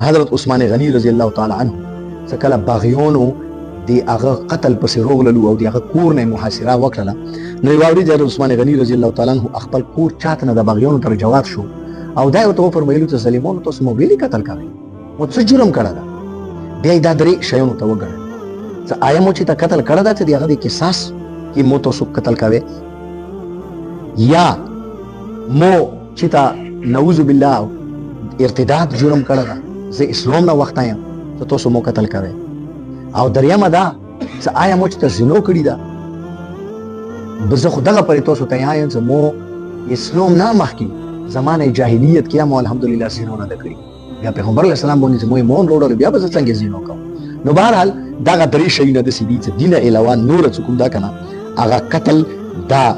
حضرت عثمان غنی رضی الله تعالی عنہ څه کله باغیانو دی هغه قتل پسې روغللو او دی هغه کور نه محاصره وکړله نو یې واورېد حضرت عثمان غنی رضی الله تعالی عنہ خپل کور چاته نه د باغیانو تر جواب شو او دا یې ورته وفرمایلو چې ظالمانو تاسو مو ولې قتل کوئ مو څه جرم کړی ده بیا یې دا درې شیانو ته وګڼل څه آیا مو چې تا قتل کړی ده چې د هغه د قصاص کې مو تاسو قتل کوئ یا مو چې تا نعوذ بالله ارتداد جرم کړی ده زه اسلام نه وخته یم ته تاسو مو قتل کوئ او دریمه دا چې آیا مو چې ته زینو کړي ده زه خو دغه پرې تاسو ته یم چې مو اسلام نه مخکې زمانه جاهلیت کې مو الحمدلله زینو نه ده کړي بیا پیغمبر علیه السلام باندې چې مو یې مون وروړل بیا به زه څنګه زینو کوم نو بهرحال دغه درې شیونه داسې دي چې دینه علاوه نور څه کوم دا که نه هغه قتل دا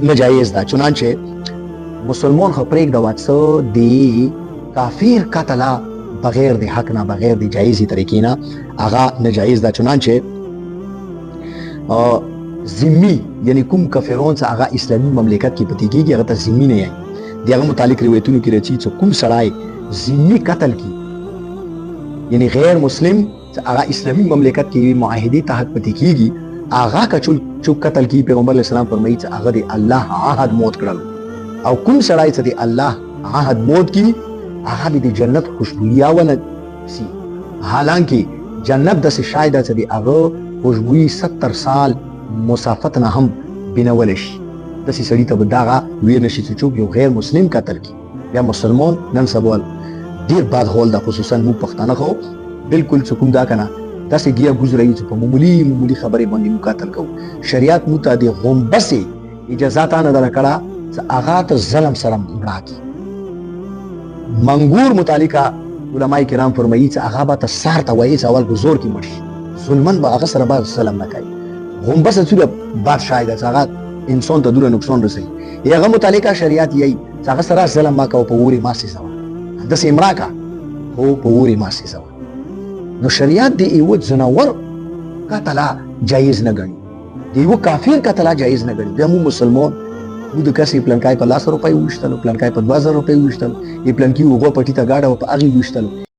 ناجایز ده چنانچه مسلمان خو پرېږده څه د کافر قتله بغیر د حق نه بغیر د جایزي طریقې نه هغه ناجایز ده چنانچه ذمي یعنی کوم کافرون چې هغه اسلامي مملکت کې پاتې کېږي هغه ته ذمي نه یایي د هغه متعلق روایتونو کې راځي چې کوم سړی ذمي قتل کی یعنی غیر مسلم چې هغه اسلامي مملکت کې معاهدې تحت پاتې کېږي هغه که چوک قتل کی پیغمبر علیه السلام فرمایي چې هغه د الله عهد موت کړل او کوم سړی چې د الله عهد موت کی هغه د جنت خوشبویي ونه سي حالانکه جنت داسې شای ده چې د هغه خوشبویي 70 سال مسافت نه هم بینولی شي داسې سړي ته به دغه ویر نشي چې څوک یو غیر مسلم قتل کی بیا مسلمان نن سبا ډېر بد حال ده خصوصا موږ پښتانه خو بلکل چې کوم دا که نه داسې ګیه ګوزروي چې په معمولي خبرې باندې موږ قتل کوو شریعت موږ ته د غومبسې اجازه تا نه در کړه چې هغه ته ظلم سره مړه کړي منګور متعلقه علماء کرام فرمایي چې هغه به ته سار ته وایي چې اول په زور کې مړ شي ظلمن به هغه سره به ظلم نه کوي غومبسه څومره بادشاه ده چې هغه انسان ته دومره نقصان رسوي هغه متعلقه شریعت یې چې هغه سره ظلم مه کوه په اورې مه سېځوه داسې یې مړه کړه خو په اورې مه سېځوه نو شریعت د یوه ځناور قتله جایز نه ګڼي د یوه کافر قتله جایز نه ګڼي بیا موږ مسلمان موږ د کسې پلنکای په 10 روپۍ وویشتلو پلنکای په 2000 روپۍ وویشتلو یې پلنکي اوغه پټي ته ګاډه په هغې وویشتلو